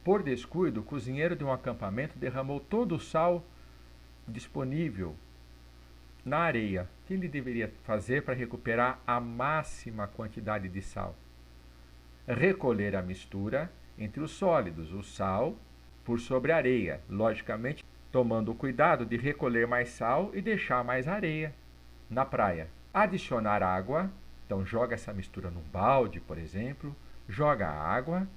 Por descuido, o cozinheiro de um acampamento derramou todo o sal disponível na areia. O que ele deveria fazer para recuperar a máxima quantidade de sal? Recolher a mistura entre os sólidos, o sal por sobre a areia, logicamente tomando o cuidado de recolher mais sal e deixar mais areia na praia. Adicionar água, então joga essa mistura num balde, por exemplo, joga a água.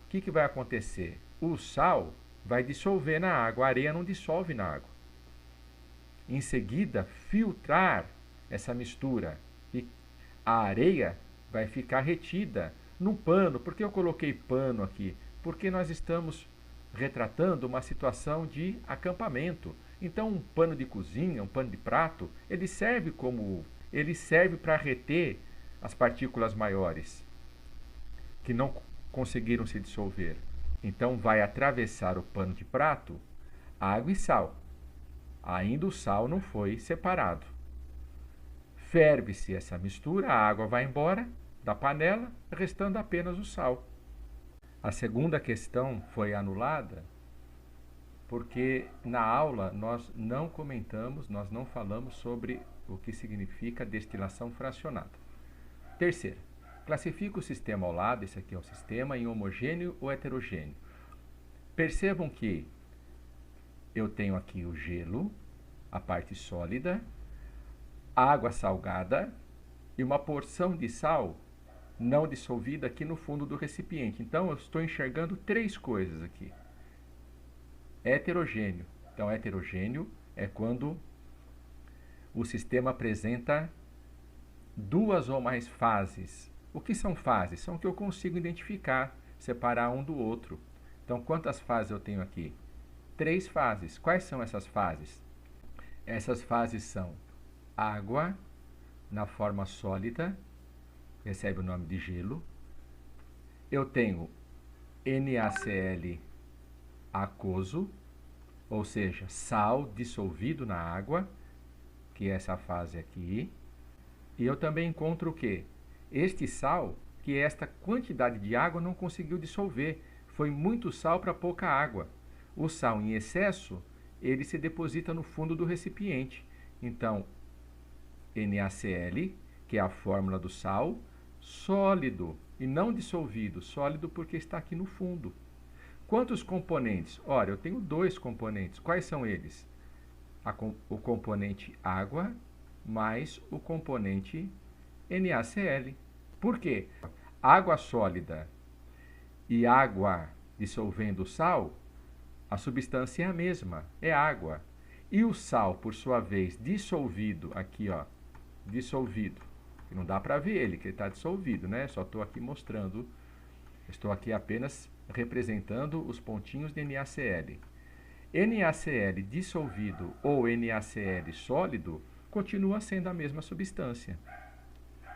O que vai acontecer? O sal vai dissolver na água, a areia não dissolve na água. Em seguida, filtrar essa mistura e a areia vai ficar retida num pano. Por que eu coloquei pano aqui? Porque nós estamos retratando uma situação de acampamento. Então, um pano de cozinha, um pano de prato, ele serve para reter as partículas maiores que não conseguiram se dissolver. Então, vai atravessar o pano de prato água e sal. Ainda o sal não foi separado. Ferve-se essa mistura, a água vai embora da panela, restando apenas o sal. A segunda questão foi anulada porque na aula nós não comentamos, nós não falamos sobre o que significa destilação fracionada. Terceira, classifica o sistema ao lado, esse aqui é o sistema, em homogêneo ou heterogêneo. Percebam que eu tenho aqui o gelo, a parte sólida, água salgada e uma porção de sal não dissolvida aqui no fundo do recipiente. Então, eu estou enxergando três coisas aqui. Heterogêneo. Então, heterogêneo é quando o sistema apresenta duas ou mais fases. O que são fases? São que eu consigo identificar, separar um do outro. Então, quantas fases eu tenho aqui? 3 fases. Quais são essas fases? Essas fases são água na forma sólida, recebe o nome de gelo. Eu tenho NaCl aquoso, ou seja, sal dissolvido na água, que é essa fase aqui. E eu também encontro o quê? Este sal, que esta quantidade de água não conseguiu dissolver. Foi muito sal para pouca água. O sal em excesso, ele se deposita no fundo do recipiente. Então, NaCl, que é a fórmula do sal, sólido e não dissolvido. Sólido porque está aqui no fundo. Quantos componentes? Ora, eu tenho 2 componentes. Quais são eles? O componente água mais o componente NaCl. Por quê? Água sólida e água dissolvendo sal, a substância é a mesma, é água. E o sal, por sua vez, dissolvido, aqui ó, dissolvido, não dá para ver ele, que ele está dissolvido, né? Só estou aqui mostrando, estou aqui apenas representando os pontinhos de NaCl. NaCl dissolvido ou NaCl sólido continua sendo a mesma substância.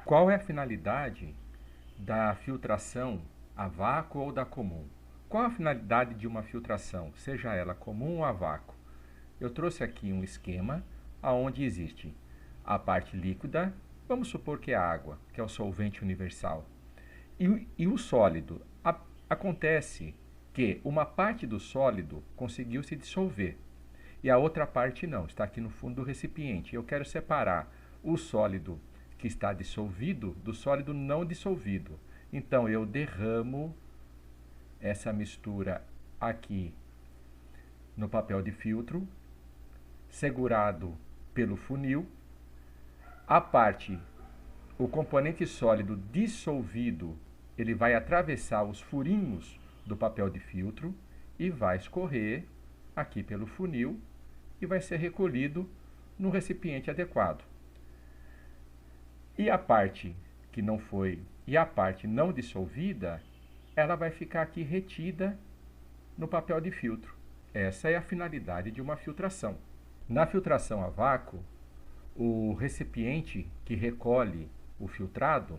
Qual é a finalidade da filtração a vácuo ou da comum? Qual a finalidade de uma filtração, seja ela comum ou a vácuo? Eu trouxe aqui um esquema onde existe a parte líquida, vamos supor que é a água, que é o solvente universal, e o sólido. Acontece que uma parte do sólido conseguiu se dissolver e a outra parte não, está aqui no fundo do recipiente. Eu quero separar o sólido que está dissolvido do sólido não dissolvido. Então, eu derramo essa mistura aqui no papel de filtro, segurado pelo funil. A parte, o componente sólido dissolvido, ele vai atravessar os furinhos do papel de filtro e vai escorrer aqui pelo funil e vai ser recolhido no recipiente adequado. E a parte que não foi, e a parte não dissolvida, ela vai ficar aqui retida no papel de filtro. Essa é a finalidade de uma filtração. Na filtração a vácuo, o recipiente que recolhe o filtrado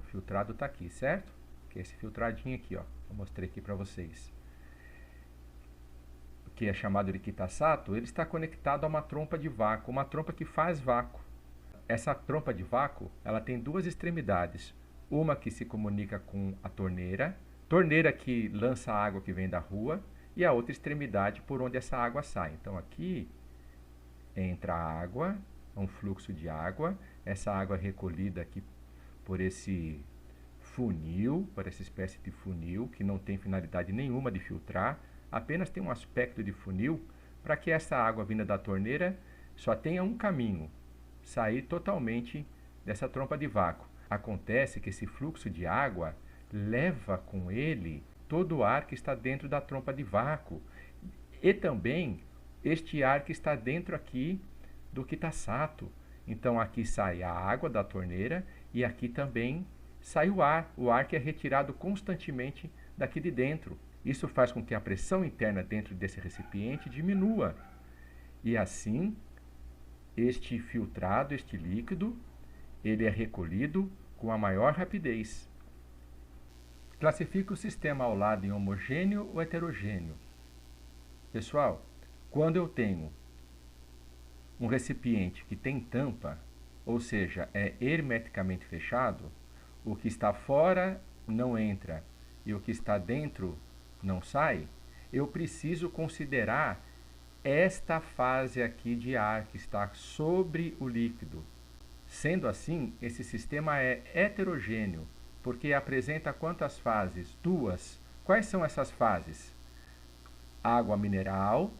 está aqui, certo? Que é esse filtradinho aqui, ó. Eu mostrei aqui para vocês. Que é chamado de Kitasato, ele está conectado a uma trompa de vácuo, uma trompa que faz vácuo. Essa trompa de vácuo, ela tem 2 extremidades. Uma que se comunica com a torneira que lança a água que vem da rua, e a outra extremidade por onde essa água sai. Então aqui entra a água, um fluxo de água, essa água é recolhida aqui por esse funil, por essa espécie de funil, que não tem finalidade nenhuma de filtrar, apenas tem um aspecto de funil para que essa água vinda da torneira só tenha um caminho, sair totalmente dessa trompa de vácuo. Acontece que esse fluxo de água leva com ele todo o ar que está dentro da trompa de vácuo e também este ar que está dentro aqui do Kitasato. Então aqui sai a água da torneira e aqui também sai o ar que é retirado constantemente daqui de dentro. Isso faz com que a pressão interna dentro desse recipiente diminua. E assim, este filtrado, este líquido, ele é recolhido com a maior rapidez. Classifica o sistema ao lado em homogêneo ou heterogêneo. Pessoal, quando eu tenho um recipiente que tem tampa, ou seja, é hermeticamente fechado, o que está fora não entra e o que está dentro não sai, eu preciso considerar esta fase aqui de ar que está sobre o líquido. Sendo assim, esse sistema é heterogêneo, porque apresenta quantas fases? Duas. Quais são essas fases? Água mineral,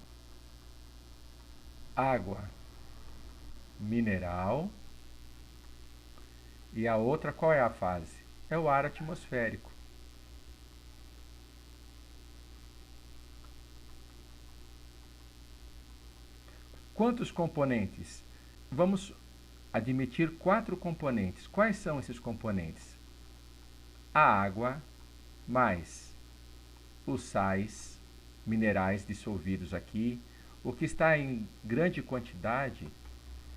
água mineral, e a outra qual é a fase? É o ar atmosférico. Quantos componentes? Vamos admitir 4 componentes. Quais são esses componentes? A água mais os sais minerais dissolvidos aqui. O que está em grande quantidade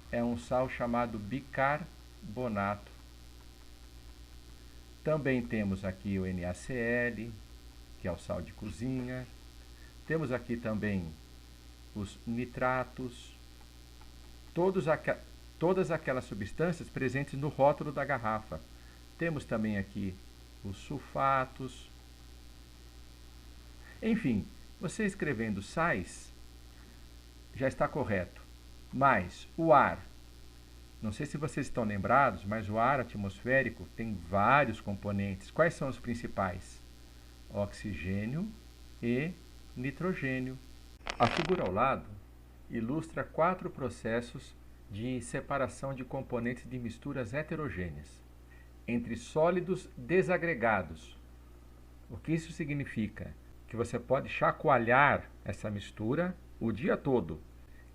é um sal chamado bicarbonato. Também temos aqui o NaCl, que é o sal de cozinha. Temos aqui também os nitratos, todas aquelas substâncias presentes no rótulo da garrafa. Temos também aqui os sulfatos. Enfim, você escrevendo sais, já está correto. Mas o ar, não sei se vocês estão lembrados, mas o ar atmosférico tem vários componentes. Quais são os principais? Oxigênio e nitrogênio. A figura ao lado ilustra 4 processos de separação de componentes de misturas heterogêneas entre sólidos desagregados. O que isso significa? Que você pode chacoalhar essa mistura o dia todo,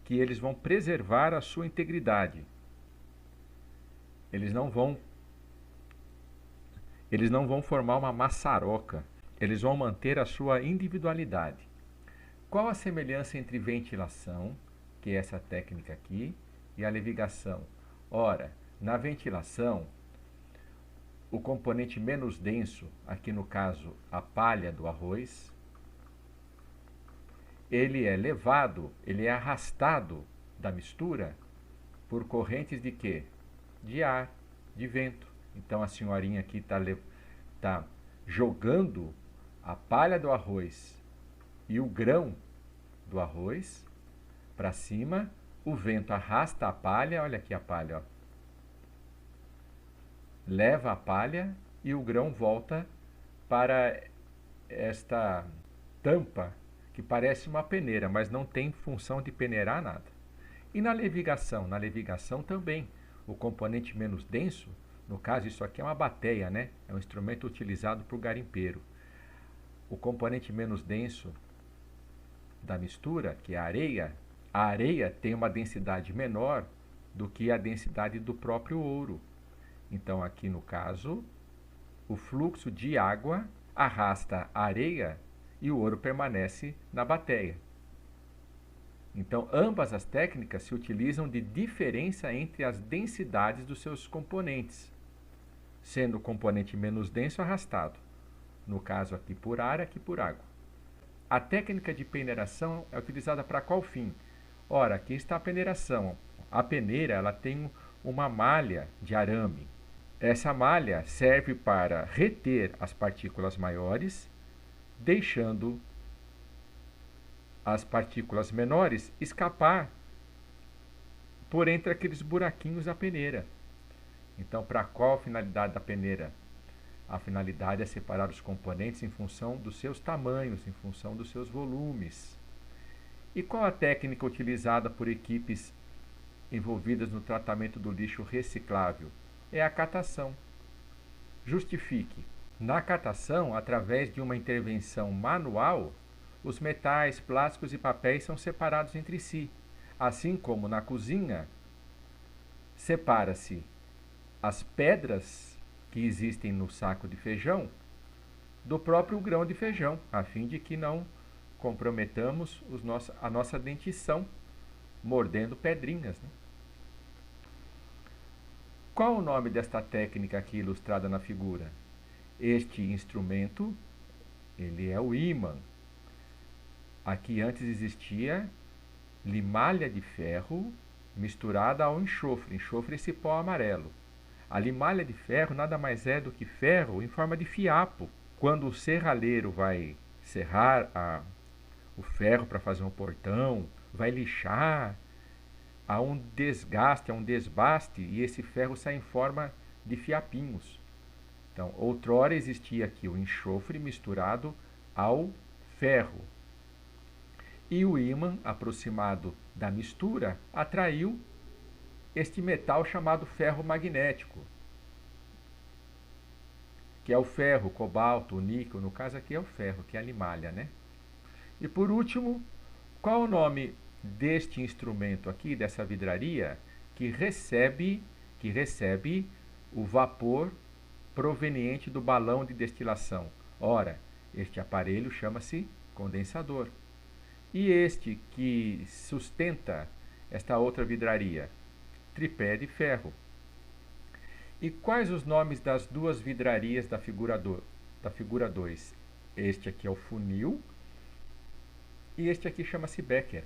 que eles vão preservar a sua integridade. Eles não vão formar uma maçaroca, eles vão manter a sua individualidade. Qual a semelhança entre ventilação, que é essa técnica aqui, e a levigação? Ora, na ventilação, o componente menos denso, aqui no caso a palha do arroz, ele é levado, ele é arrastado da mistura por correntes de quê? De ar, de vento. Então a senhorinha aqui está jogando a palha do arroz e o grão do arroz para cima, o vento arrasta a palha, olha aqui a palha, ó, leva a palha e o grão volta para esta tampa que parece uma peneira, mas não tem função de peneirar nada. E na levigação? Na levigação também, o componente menos denso, no caso isso aqui é uma bateia, né? É um instrumento utilizado por garimpeiro. O componente menos denso da mistura, que é a areia tem uma densidade menor do que a densidade do próprio ouro. Então aqui no caso, o fluxo de água arrasta a areia e o ouro permanece na bateia. Então ambas as técnicas se utilizam de diferença entre as densidades dos seus componentes, sendo o componente menos denso arrastado. No caso aqui por ar, aqui por água. A técnica de peneiração é utilizada para qual fim? Ora, aqui está a peneiração. A peneira ela tem uma malha de arame. Essa malha serve para reter as partículas maiores, deixando as partículas menores escapar por entre aqueles buraquinhos da peneira. Então, para qual a finalidade da peneira? A finalidade é separar os componentes em função dos seus tamanhos, em função dos seus volumes. E qual a técnica utilizada por equipes envolvidas no tratamento do lixo reciclável? É a catação. Justifique. Na catação, através de uma intervenção manual, os metais, plásticos e papéis são separados entre si. Assim como na cozinha, separa-se as pedras que existem no saco de feijão do próprio grão de feijão, a fim de que não comprometamos a nossa dentição mordendo pedrinhas, né? Qual o nome desta técnica aqui ilustrada na figura? Este instrumento, ele é o ímã. Aqui antes existia limalha de ferro misturada ao enxofre. Enxofre é esse pó amarelo. A limalha de ferro nada mais é do que ferro em forma de fiapo. Quando o serralheiro vai serrar o ferro para fazer um portão, vai lixar, há um desgaste, há um desbaste, e esse ferro sai em forma de fiapinhos. Então, outrora existia aqui o enxofre misturado ao ferro. E o ímã, aproximado da mistura, atraiu este metal chamado ferro magnético, que é o ferro, o cobalto, o níquel, no caso aqui é o ferro, que é a limalha, né? E por último, qual o nome deste instrumento aqui, dessa vidraria, que recebe o vapor proveniente do balão de destilação? Ora, este aparelho chama-se condensador. E este que sustenta esta outra vidraria? Tripé de ferro. E quais os nomes das duas vidrarias da figura 2? Este aqui é o funil e este aqui chama-se Becker.